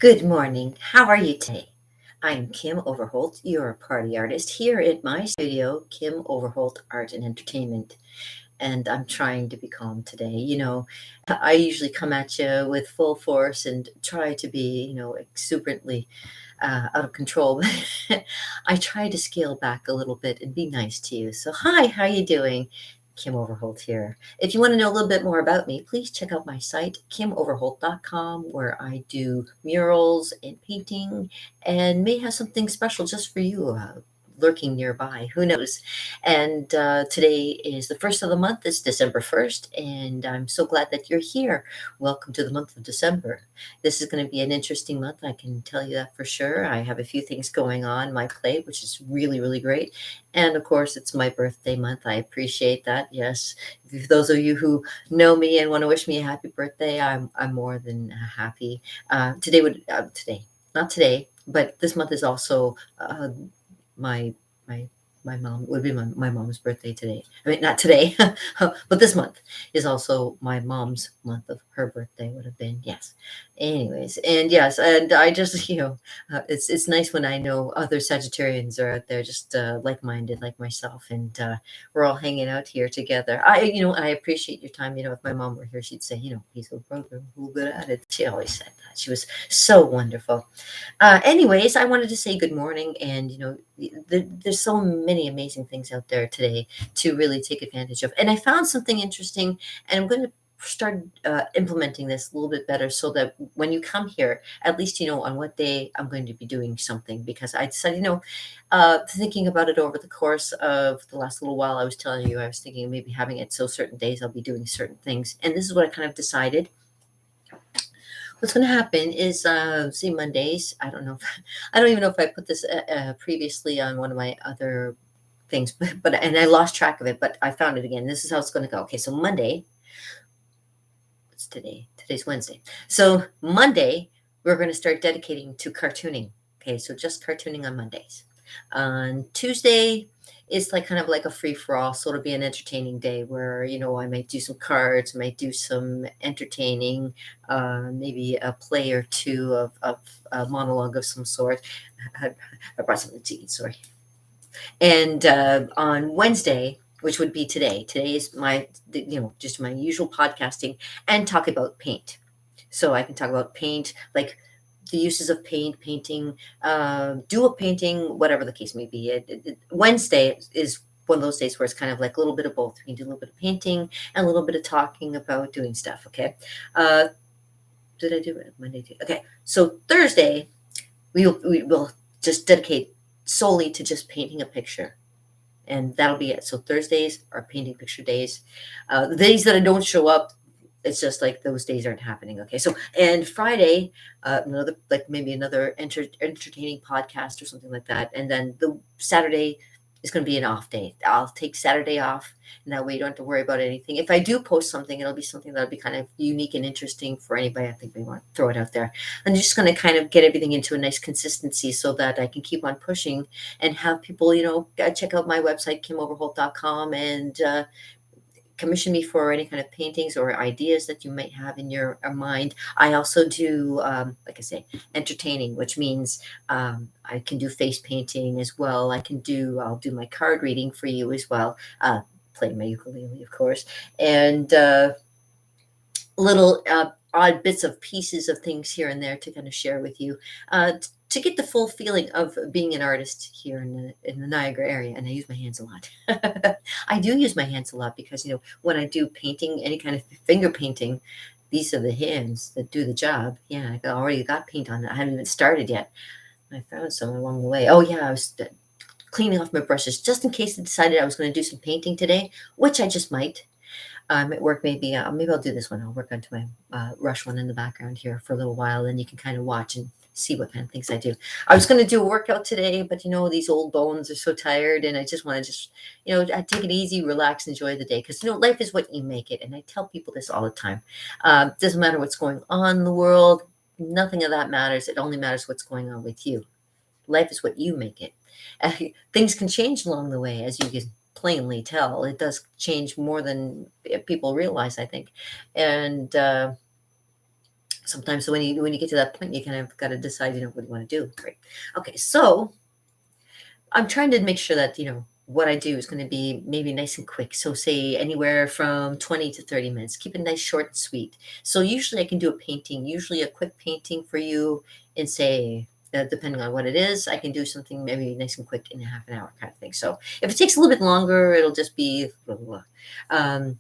Good morning. How are you today? I'm Kim Overholt, your party artist here at my studio, Kim Overholt Art and Entertainment. And I'm trying to be calm today. I usually come at you with full force and try to be, exuberantly out of control. I try to scale back a little bit and be nice to you. So, hi, how you doing? Kim Overholt here. If you want to know a little bit more about me, please check out my site, kimoverholt.com, where I do murals and painting and may have something special just for you lurking nearby. Who knows? And today is the first of the month. It's December 1st, and I'm so glad that you're here. Welcome to the month of December. This is going to be an interesting month. I can tell you that for sure. I have a few things going on my plate, which is really, really great. And of course, it's my birthday month. I appreciate that. Yes, those of you who know me and want to wish me a happy birthday, I'm more than happy. Today, not today, but this month is also my my my mom would be my mom's birthday today. I mean, not today, but this month is also my mom's month of her birthday would have been. Yes. Anyways, and yes, and I just it's nice when I know other Sagittarians are out there just like-minded like myself, and we're all hanging out here together. I appreciate your time. If my mom were here, she'd say, he's a brother who good at it. She always said that. She was so wonderful. Anyways, I wanted to say good morning, and there's so many amazing things out there today to really take advantage of. And I found something interesting, and I'm going to start implementing this a little bit better so that when you come here, at least you know on what day I'm going to be doing something. Because I decided, thinking about it over the course of the last little while, I was telling you I was thinking maybe having it so certain days I'll be doing certain things, and this is what I kind of decided. What's going to happen is, see, Mondays. I don't know. I don't even know if I put this previously on one of my other things, but and I lost track of it. But I found it again. This is how it's going to go. Okay, so Monday. What's today? Today's Wednesday. So Monday, we're going to start dedicating to cartooning. Okay, so just cartooning on Mondays. On Tuesday, it's like kind of like a free for all. So it'll be an entertaining day where, I might do some cards, might do some entertaining, maybe a play or two of a monologue of some sort. I brought something to eat, sorry. And on Wednesday, which would be today is just my usual podcasting and talk about paint. So I can talk about paint, like the uses of painting, do a painting, whatever the case may be. Wednesday is one of those days where it's kind of like a little bit of both. We can do a little bit of painting and a little bit of talking about doing stuff. Okay. Uh, did I do it Monday? Okay. So Thursday, we will just dedicate solely to just painting a picture, and that'll be it. So Thursdays are painting picture days. The days that I don't show up, it's just like those days aren't happening. Okay, so and Friday, another like maybe another entertaining podcast or something like that, and then the Saturday is going to be an off day. I'll take Saturday off, and that way you don't have to worry about anything. If I do post something, it'll be something that'll be kind of unique and interesting for anybody. I think they want to throw it out there. I'm just going to kind of get everything into a nice consistency so that I can keep on pushing and have people, check out my website, kimoverholt.com, and commission me for any kind of paintings or ideas that you might have in your mind. I also do, like I say, entertaining, which means I can do face painting as well. I'll do my card reading for you as well. Play my ukulele, of course, and little odd bits of pieces of things here and there to kind of share with you. To get the full feeling of being an artist here in the Niagara area, and I use my hands a lot. I do use my hands a lot because when I do painting, any kind of finger painting, these are the hands that do the job. Yeah, I already got paint on that. I haven't even started yet. I found some along the way. Oh yeah, I was cleaning off my brushes just in case I decided I was going to do some painting today, which I just might. At work, maybe I'll do this one. I'll work onto my rush one in the background here for a little while, and you can kind of watch and see what kind of things I do. I was going to do a workout today, but these old bones are so tired, and I just want to I take it easy, relax, enjoy the day, because life is what you make it, and I tell people this all the time. Doesn't matter what's going on in the world, nothing of that matters. It only matters what's going on with you. Life is what you make it. Things can change along the way, as you can plainly tell. It does change more than people realize, I think. And Sometimes when you get to that point, you kind of got to decide, what you want to do. Great. Okay, so I'm trying to make sure that, what I do is going to be maybe nice and quick. So say anywhere from 20 to 30 minutes. Keep it nice, short and sweet. So usually I can do a painting, usually a quick painting for you in say, depending on what it is, I can do something maybe nice and quick in a half an hour kind of thing. So if it takes a little bit longer, it'll just be blah, blah, blah. Um,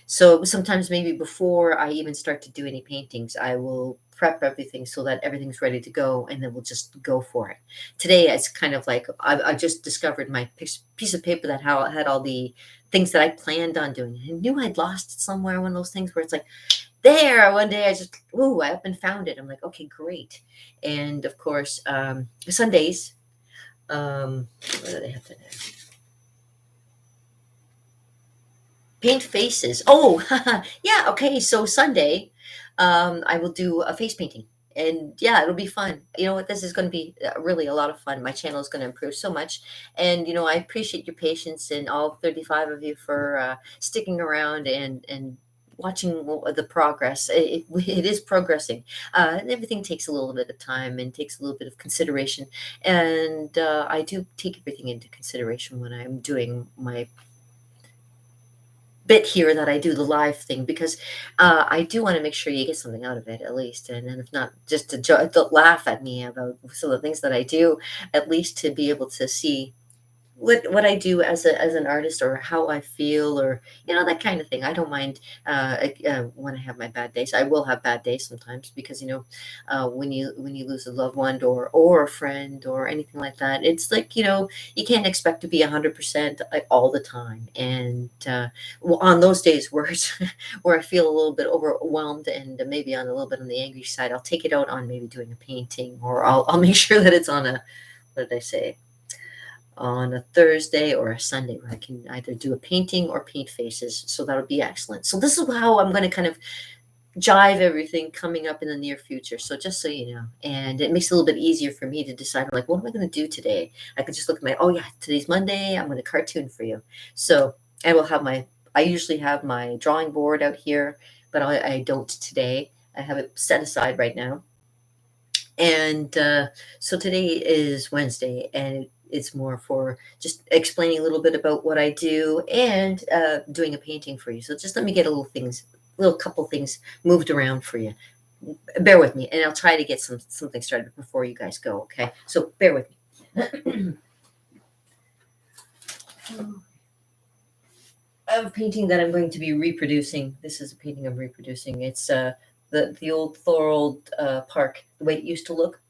so sometimes maybe before I even start to do any paintings, I will prep everything so that everything's ready to go, and then we'll just go for it. Today, it's kind of like I just discovered my piece of paper that had all the things that I planned on doing. I knew I'd lost it somewhere. One of those things where it's like, there, one day I just, ooh, I up and found it. I'm like, okay, great. And of course, Sundays, what do they have today? Paint faces. Oh, yeah. Okay. So Sunday, I will do a face painting, and yeah, it'll be fun. You know what? This is going to be really a lot of fun. My channel is going to improve so much, and I appreciate your patience and all 35 of you for sticking around and watching the progress. It is progressing. And everything takes a little bit of time and takes a little bit of consideration, and I do take everything into consideration when I'm doing my bit here that I do the live thing because I do want to make sure you get something out of it at least, and then if not, just to laugh at me about some of the things that I do, at least to be able to see what I do as an artist or how I feel or that kind of thing. I don't mind when I have my bad days. I will have bad days sometimes because when you lose a loved one or a friend or anything like that, it's like you can't expect to be 100% all the time. And well, on those days where where I feel a little bit overwhelmed and maybe on a little bit on the angry side, I'll take it out on maybe doing a painting or I'll make sure that it's on a what did I say on a Thursday or a Sunday where I can either do a painting or paint faces. So that would be excellent. So this is how I'm going to kind of jive everything coming up in the near future. So just so you know, and it makes it a little bit easier for me to decide like, what am I going to do today? I could just look at oh yeah, today's Monday. I'm going to cartoon for you. So I will have I usually have my drawing board out here, but I don't today. I have it set aside right now. And so today is Wednesday, and it's more for just explaining a little bit about what I do and doing a painting for you. So just let me get little couple things moved around for you. Bear with me, and I'll try to get something started before you guys go. Okay, so bear with me. I have a painting that I'm going to be reproducing. This is a painting I'm reproducing. It's the old Thorold Park, the way it used to look.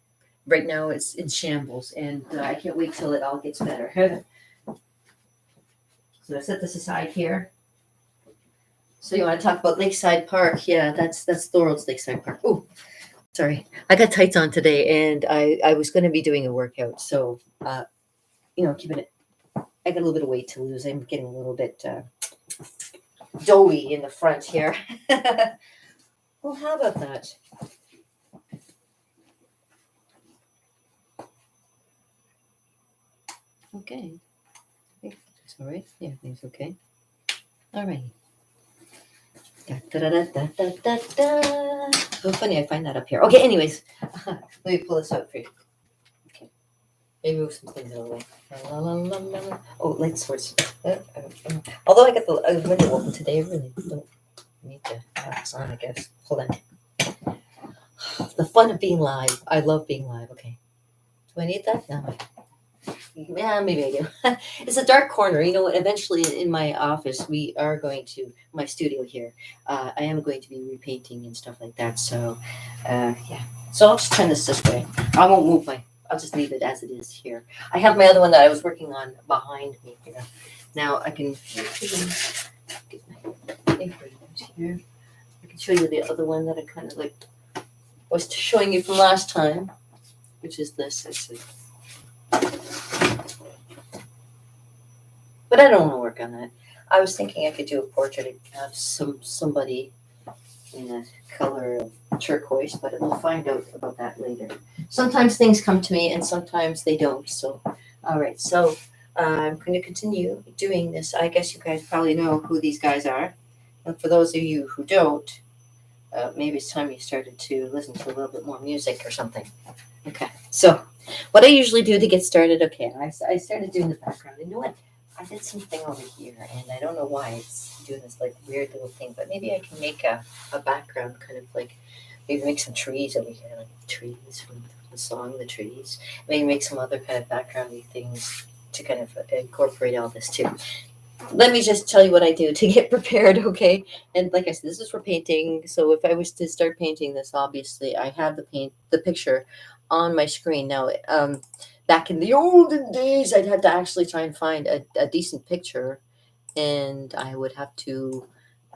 Right now it's in shambles, and I can't wait till it all gets better. So I set this aside here. So you want to talk about Lakeside Park? Yeah, that's Thorold's Lakeside Park. Oh, sorry, I got tights on today, and I was going to be doing a workout, so keeping it. I got a little bit of weight to lose. I'm getting a little bit doughy in the front here. Well, how about that? Okay. That's all right. Yeah, everything's okay. All right. Da, da, da, da, da, da, da. So funny, I find that up here. Okay, anyways, let me pull this out for you. Okay. Maybe move some things out of the way. La, la, la, la, la. Oh, light source. Although I got the window open today, I really don't need to have this on, I guess. Hold on. The fun of being live. I love being live. Okay. Do I need that? No. Yeah, maybe I do. It's a dark corner. You know what? Eventually, in my office, my studio here, I am going to be repainting and stuff like that. So, yeah. So I'll just turn this way. I won't move I'll just leave it as it is here. I have my other one that I was working on behind me here. Now I can get my paper here. I can show you the other one that I kind of like was showing you from last time, which is this. Actually. But I don't want to work on that. I was thinking I could do a portrait of somebody in a color of turquoise, but we'll find out about that later. Sometimes things come to me and sometimes they don't. So, all right. So I'm going to continue doing this. I guess you guys probably know who these guys are. And for those of you who don't, Maybe it's time you started to listen to a little bit more music or something. Okay. So, what I usually do to get started, okay, I started doing the background. You know what? I did something over here, and I don't know why it's doing this like weird little thing, but maybe I can make a background kind of like maybe make some trees over here, like trees from the song The Trees. Maybe make some other kind of backgroundy things to kind of incorporate all this too. Let me just tell you what I do to get prepared, okay? And like I said, this is for painting. So if I was to start painting this, obviously I have the picture on my screen now. Back in the olden days, I'd had to actually try and find a decent picture, and I would have to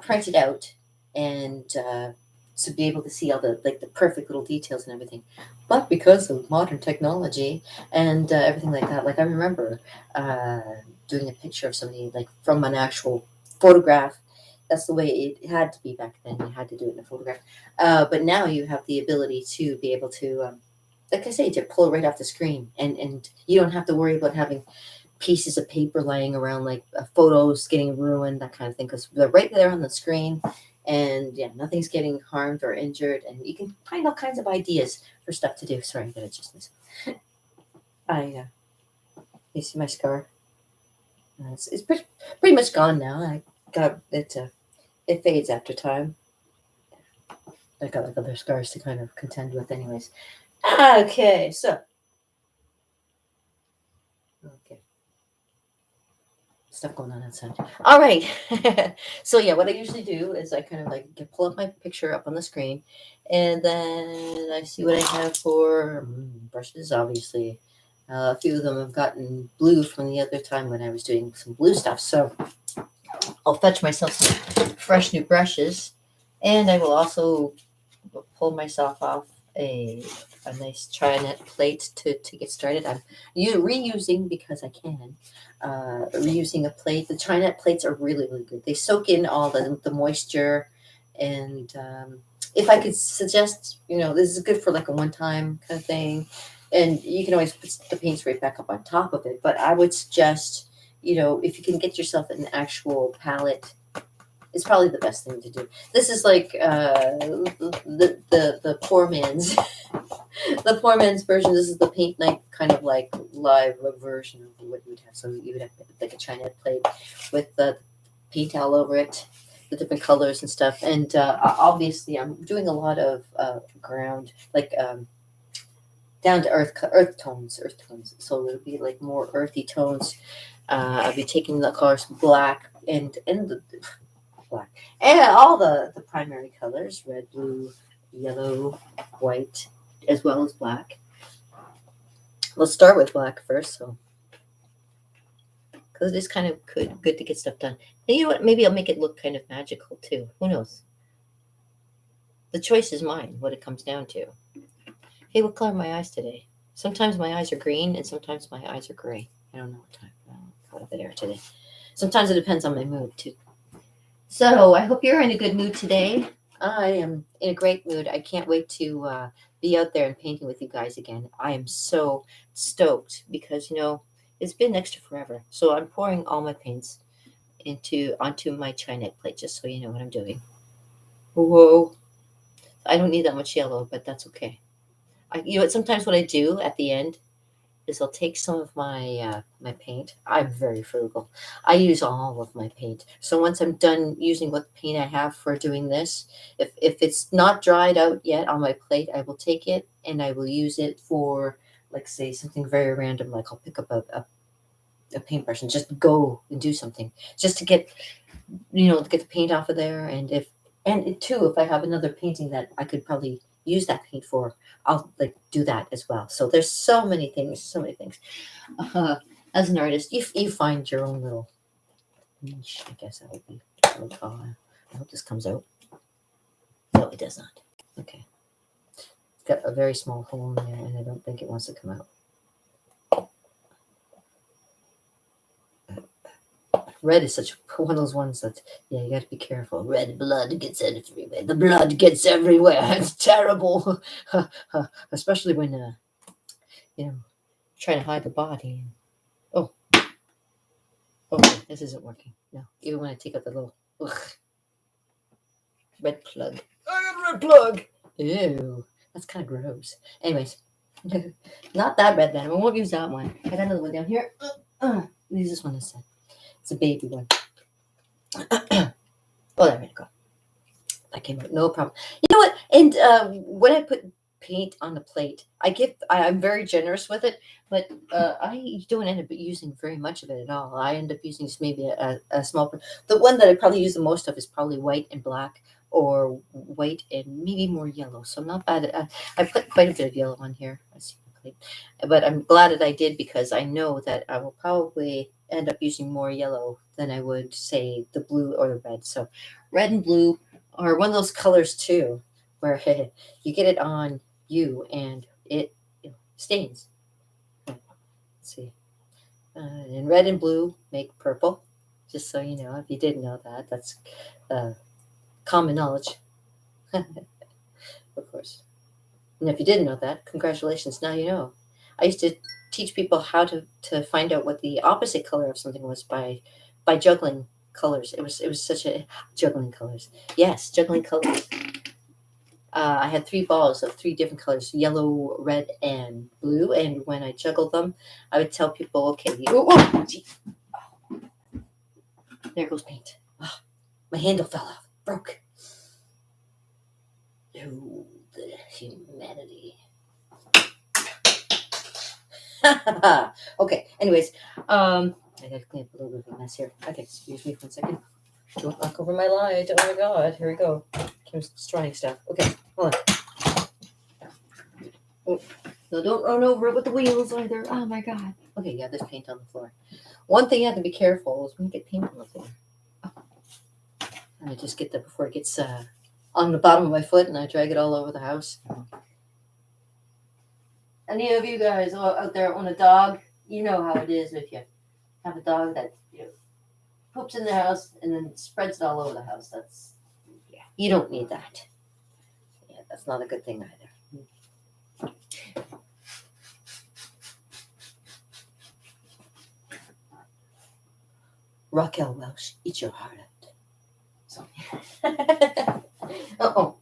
print it out and to be able to see all the like the perfect little details and everything. But because of modern technology and everything like that, like I remember uh, doing a picture of somebody like from an actual photograph. That's the way it had to be back then. You had to do it in a photograph. But now you have the ability to be able to, like I say, to pull it right off the screen, and you don't have to worry about having pieces of paper laying around, like photos getting ruined, that kind of thing, because they're right there on the screen, and yeah, nothing's getting harmed or injured, and you can find all kinds of ideas for stuff to do. Sorry, I gotta adjust this. You see my scar? It's pretty much gone now. I got it. It fades after time. I got like other scars to kind of contend with, anyways. Okay, so okay, stuff going on outside. All right. So yeah, what I usually do is I kind of like pull up my picture up on the screen, and then I see what I have for brushes. Obviously, a few of them have gotten blue from the other time when I was doing some blue stuff. So I'll fetch myself some fresh new brushes, and I will also pull myself off a nice Trinet plate to get started. I'm reusing because I can. Reusing a plate. The Trinet plates are really really good. They soak in all the moisture, and if I could suggest, this is good for like a one time kind of thing, and you can always put the paints right back up on top of it. But I would suggest, if you can get yourself an actual palette, it's probably the best thing to do. This is like the poor man's the poor man's version. This is the paint night kind of like live version of what you would have. So you would have like a china plate with the paint all over it, the different colors and stuff. And obviously, I'm doing a lot of ground like down to earth tones, So it'll be like more earthy tones. I'll be taking the colors black and the black, and all the primary colors: red, blue, yellow, white, as well as black. Let's start with black first, so because it is kind of good to get stuff done. And you know what? Maybe I'll make it look kind of magical too. Who knows? The choice is mine. What it comes down to. Hey, what color are my eyes today? Sometimes my eyes are green, and sometimes my eyes are gray. I don't know what time. I don't know what they are today. Sometimes it depends on my mood too. So I hope you're in a good mood today. I am in a great mood. I can't wait to be out there and painting with you guys again. I am so stoked because it's been next to forever. So I'm pouring all my paints onto my Chinet plate, just so you know what I'm doing. Whoa! I don't need that much yellow, but that's okay. Sometimes what I do at the end is I'll take some of my paint. I'm very frugal. I use all of my paint. So once I'm done using what paint I have for doing this, if it's not dried out yet on my plate, I will take it and I will use it for, like, say something very random. Like I'll pick up a paintbrush and just go and do something just to get the paint off of there. If I have another painting that I could probably use that paint for, I'll like do that as well. So there's so many things, so many things. As an artist, you find your own little niche. I guess that would be what I would call it. I hope this comes out. No, it does not. Okay, it's got a very small hole in there, and I don't think it wants to come out. Red is such one of those ones that, yeah, you got to be careful. Red blood gets everywhere. The blood gets everywhere. It's terrible, especially when trying to hide the body. Oh, okay, this isn't working. No, even when I take out the little red plug. a plug. Ew, that's kind of gross. Anyways, not that red then. I won't use that one. I got another one down here. Use this one instead. It's a baby one. Oh, there we go. That came out no problem. You know what? And when I put paint on the plate, I'm very generous with it, but I don't end up using very much of it at all. I end up using just maybe a small. The one that I probably use the most of is probably white and black, or white and maybe more yellow. So not bad. I put quite a bit of yellow on here. I see the plate, but I'm glad that I did because I know that I will probably end up using more yellow than I would say the blue or the red. So red and blue are one of those colors too, where you get it on you and it stains. Let's see. And red and blue make purple. Just so you know, if you didn't know that, that's common knowledge, of course. And if you didn't know that, congratulations, now you know. I used to teach people how to find out what the opposite color of something was by juggling colors. It was such a juggling colors. Yes, juggling colors. I had 3 balls of 3 different colors: yellow, red, and blue. And when I juggled them, I would tell people, "Okay, there goes paint. Oh, my handle fell off, broke. Oh, the humanity." Okay. Anyways, I gotta clean up a little bit of a mess here. Okay, excuse me for a second. Don't knock over my light. Oh my god, here we go. Kim's destroying stuff. Okay, hold on. Oh, no, don't run over it with the wheels either. Oh my god. Okay, yeah, there's paint on the floor. One thing you have to be careful is when you get paint on the floor. Oh. And I just get that before it gets on the bottom of my foot and I drag it all over the house. Any of you guys out there own a dog, you know how it is if you have a dog that poops in the house and then spreads it all over the house. You don't need that. Yeah, that's not a good thing either. Raquel Welch, eat your heart out. So. Uh-oh.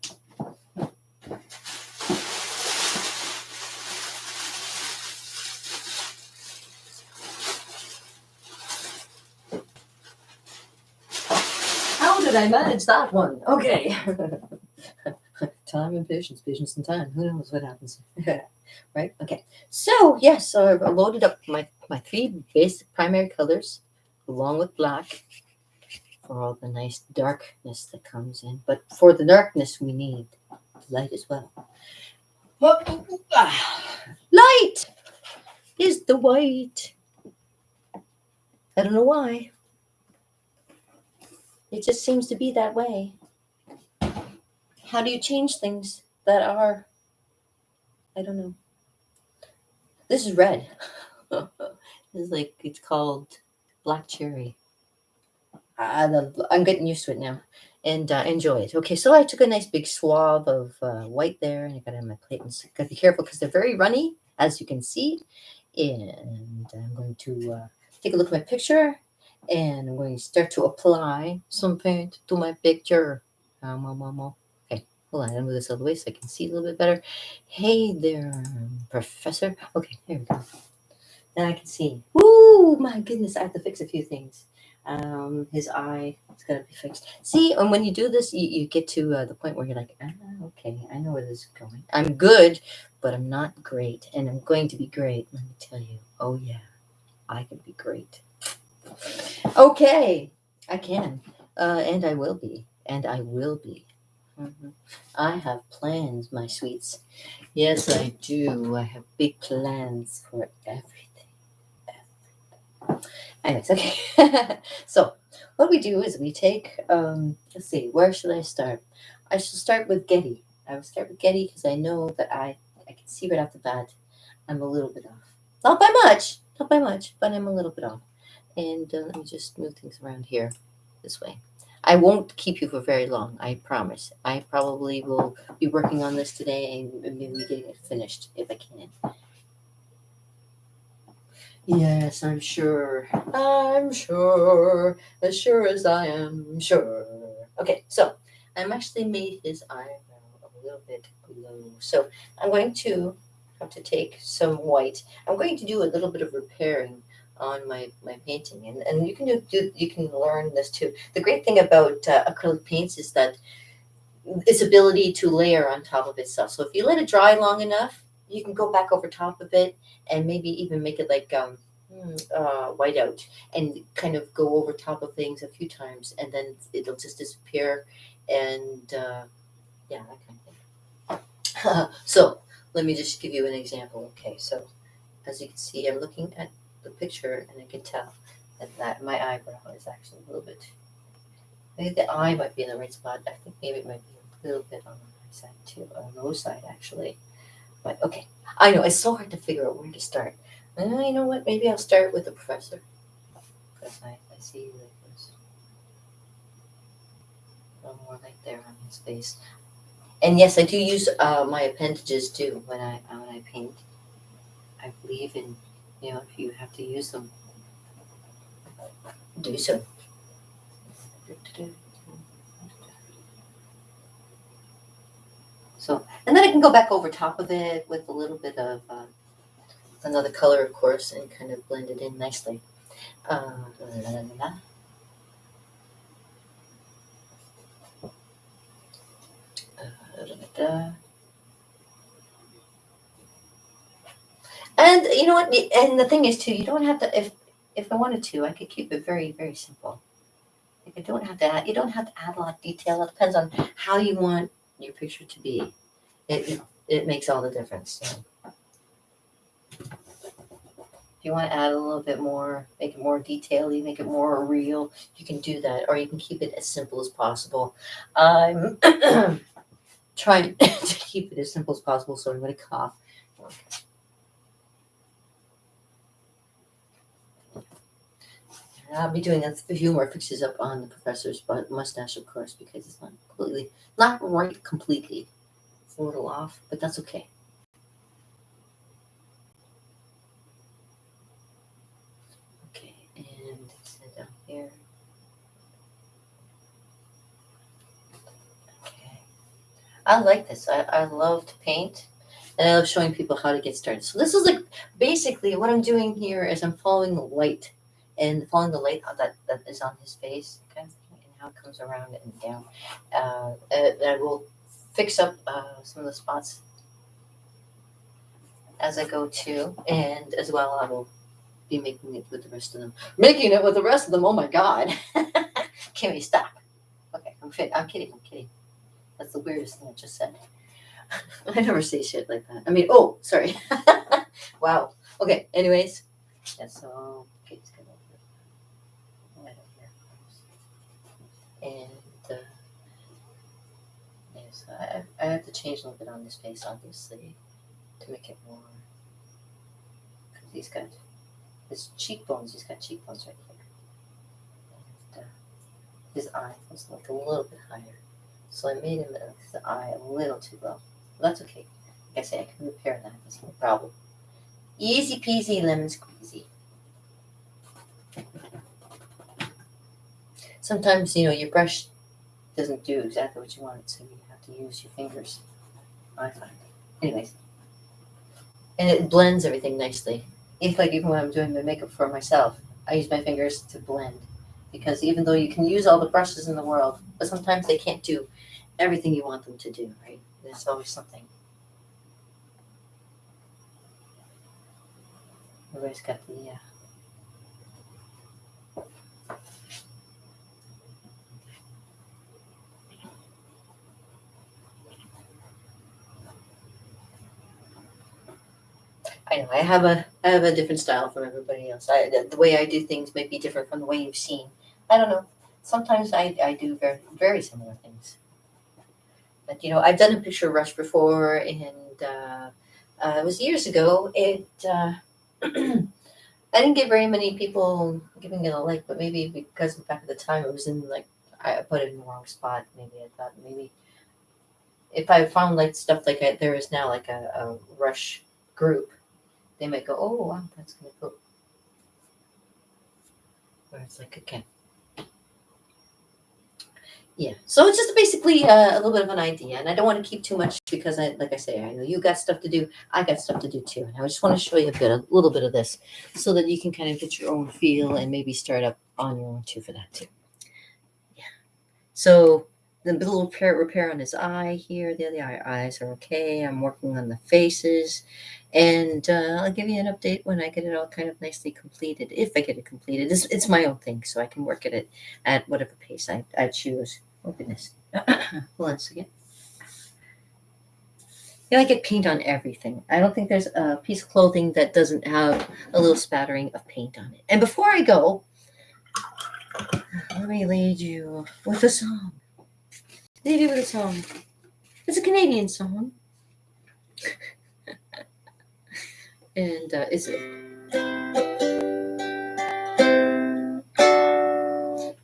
How did I manage that one? Okay. Time and patience, patience and time. Who knows what happens? Right? Okay. So, yes, so I've loaded up my 3 basic primary colors along with black for all the nice darkness that comes in. But for the darkness, we need light as well. Light is the white. I don't know why. It just seems to be that way. How do you change things that are, I don't know. This is red. It's called black cherry. I'm getting used to it now and enjoy it. Okay, so I took a nice big swab of white there and I got it on my plate. And got to be careful because they're very runny, as you can see. And I'm going to take a look at my picture and I'm going to start to apply some paint to my picture. Okay, hold on, I'll move this out of the way so I can see a little bit better. Hey there, Professor. Okay, there we go. Now I can see. Woo, my goodness, I have to fix a few things. His eye is going to be fixed. See, and when you do this, you get to the point where you're like, okay, I know where this is going. I'm good, but I'm not great, and I'm going to be great. Let me tell you. Oh yeah, I can be great. Okay, I can, and I will be, and I will be. I have plans, my sweets. Yes, I do. I have big plans for everything. Anyways, okay. So what we do is we take, let's see, where should I start? I shall start with Getty. I will start with Getty because I know that I can see right off the bat I'm a little bit off. Not by much, but I'm a little bit off. And let me just move things around here this way. I won't keep you for very long, I promise. I probably will be working on this today and maybe getting it finished if I can. Yes, I'm sure. I'm sure. As sure as I am sure. Okay, so I'm actually made his eyebrow a little bit low. So I'm going to have to take some white. I'm going to do a little bit of repairing on my painting, and you can you can learn this too. The great thing about acrylic paints is that its ability to layer on top of itself. So if you let it dry long enough, you can go back over top of it and maybe even make it like whiteout and kind of go over top of things a few times, and then it'll just disappear. And yeah, that kind of thing. So let me just give you an example. Okay, so as you can see, I'm looking at the picture and I can tell that my eyebrow is actually a little bit. Maybe the eye might be in the right spot. I think maybe it might be a little bit on the right side too, on the low side actually. But okay, I know it's so hard to figure out where to start. You know what? Maybe I'll start with the professor because I see like there's a little more light there on his face. And yes, I do use my appendages too when I paint. I believe in, if you have to use them, do so. So, and then I can go back over top of it with a little bit of another color, of course, and kind of blend it in nicely. La, la, la, la, la. And you know what? And the thing is, too, you don't have to. If I wanted to, I could keep it very, very simple. Like I don't have to add. You don't have to add a lot of detail. It depends on how you want your picture to be. It makes all the difference. So if you want to add a little bit more, make it more detailed, you make it more real, you can do that, or you can keep it as simple as possible. I'm trying to keep it as simple as possible, so I'm going to cough. I'll be doing a few more fixes up on the professor's mustache, of course, because it's not right completely. It's a little off, but that's okay. Okay, and sit down here. Okay. I like this. I love to paint, and I love showing people how to get started. So this is like basically what I'm doing here is I'm following the light, and following the light that is on his face, okay, and how it comes around and down. And I will fix up some of the spots as I go too, and as well I will be making it with the rest of them. Making it with the rest of them. Oh my God! Can we stop? Okay, I'm kidding. I'm kidding. That's the weirdest thing I just said. I never say shit like that. I mean, oh, sorry. Wow. Okay. Anyways, yeah. So okay, it's gonna right over here, and yes, I have to change a little bit on this face, obviously, to make it more. Because he's got his cheekbones. He's got cheekbones right here. And, his eye was like a little bit higher, so I made him his eye a little too low. But that's okay. Like I say, I can repair that. That's no problem. Easy peasy lemon squeezy. Sometimes your brush doesn't do exactly what you want, so you have to use your fingers. I find. Anyways, and it blends everything nicely. If like even when I'm doing my makeup for myself, I use my fingers to blend because even though you can use all the brushes in the world, but sometimes they can't do everything you want them to do. Right? There's always something. Everybody's got the I know I have a different style from everybody else. The way I do things might be different from the way you've seen. I don't know. Sometimes I do very very similar things. But I've done a picture rush before, and it was years ago. I didn't get very many people giving it a like, but maybe because back at the time it was in like I put it in the wrong spot. Maybe I thought maybe if I found like stuff like there is now like a rush group, they might go, oh wow, that's gonna go. Where it's like okay, Yeah. So it's just basically a little bit of an idea, and I don't want to keep too much because like I say, I know you got stuff to do. I got stuff to do too, and I just want to show you a little bit of this, so that you can kind of get your own feel and maybe start up on your own too for that too. Yeah. So the little repair on his eye here. The other eyes are okay. I'm working on the faces, and I'll give you an update when I get it all kind of nicely completed. If I get it completed, it's my own thing, so I can work at whatever pace I choose. Oh goodness. Hold on a second. Yeah, I get paint on everything. I don't think there's a piece of clothing that doesn't have a little spattering of paint on it. And before I go, let me lead you with a song. Lead you with a song. It's a Canadian song, and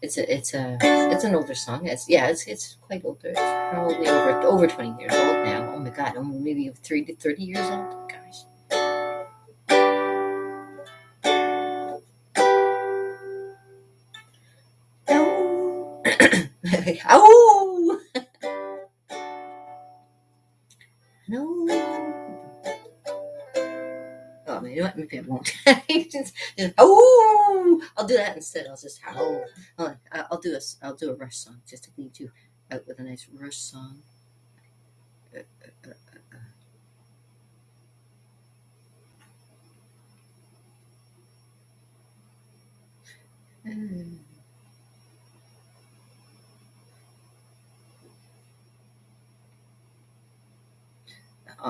it's an older song. It's quite older. It's probably over 20 years old now. Oh my god, maybe 30 years old. Gosh. Ow. Ow. No. Oh, you know what? Maybe I won't. Oh, I'll do that instead. I'll just howl. I'll do a rush song just to lead you out with a nice rush song. Uh, uh, uh,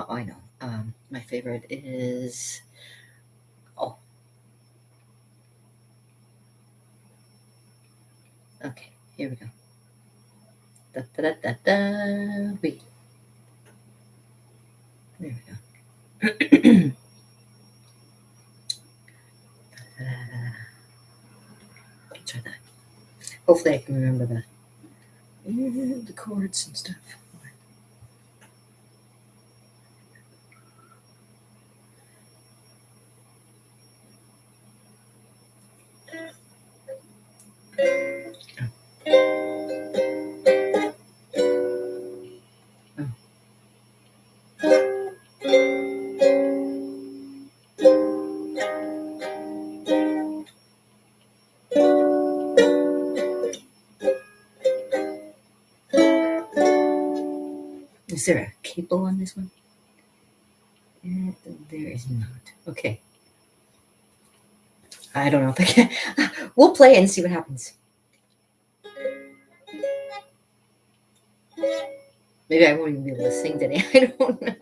I know. My favorite is oh, okay. Here we go. Da, da, da, da, da. Wait, there we go. Try that. Hopefully, I can remember the chords and stuff. Oh. Is there a capo on this one? There is not. Okay. I don't know if I can. We'll play it and see what happens. Maybe I won't even be able to sing today. I don't know.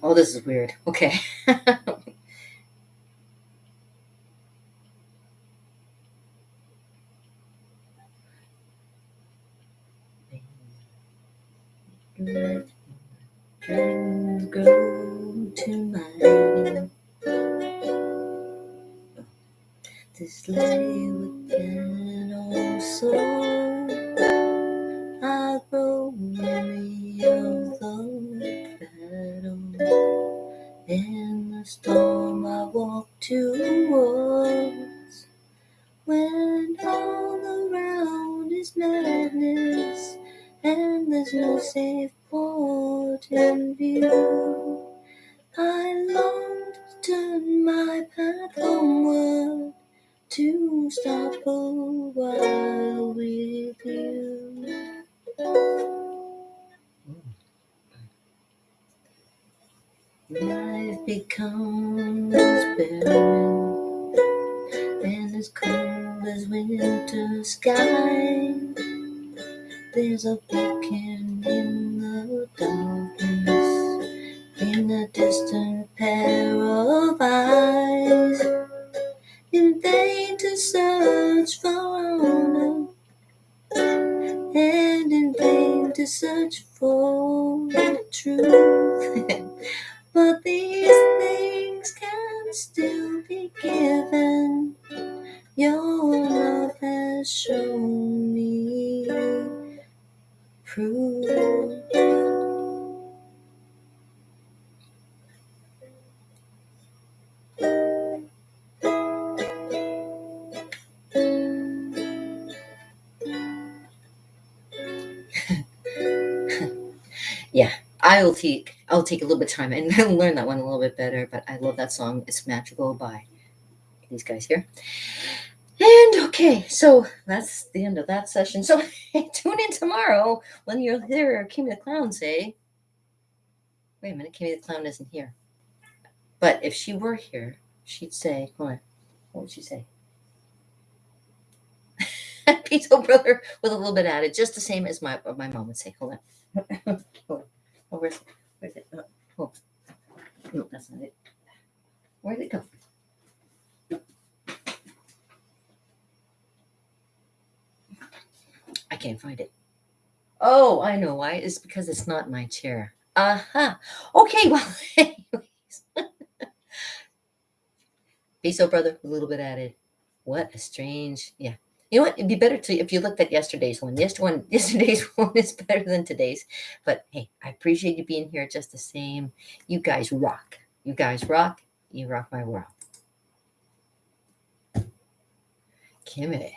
Oh, this is weird. Okay. Let dreams grow to mine. This lay within also. I grow weary of the battle. In the storm I walk towards. When all around is madness and there's no safe port in view, I long to turn my path homeward to stop a while with you. Life becomes barren and as cold as winter sky. There's a broken in the darkness in a distant pair of eyes, in vain to search for honor, and in vain to search for truth. But these things can still be given. Your love has shown me proof. Yeah, I'll take a little bit of time and I'll learn that one a little bit better. But I love that song. It's Magical by these guys here. And okay, so that's the end of that session. So tune in tomorrow when you'll hear Kimmy the Clown say, wait a minute, Kimmy the Clown isn't here. But if she were here, she'd say, hold on, what would she say? Peace, oh brother, with a little bit added, just the same as my mom would say. Hold on. Hold on. Oh, where's it? Oh, no, that's not it. Where'd it go? I can't find it. Oh, I know why. It's because it's not my chair. Uh-huh. Okay, well, anyways. Peace, oh brother, with a little bit added. What a strange, yeah. You know what? It'd be better to if you looked at yesterday's one. Yesterday's one is better than today's. But hey, I appreciate you being here just the same. You guys rock. You guys rock. You rock my world. Kimmy.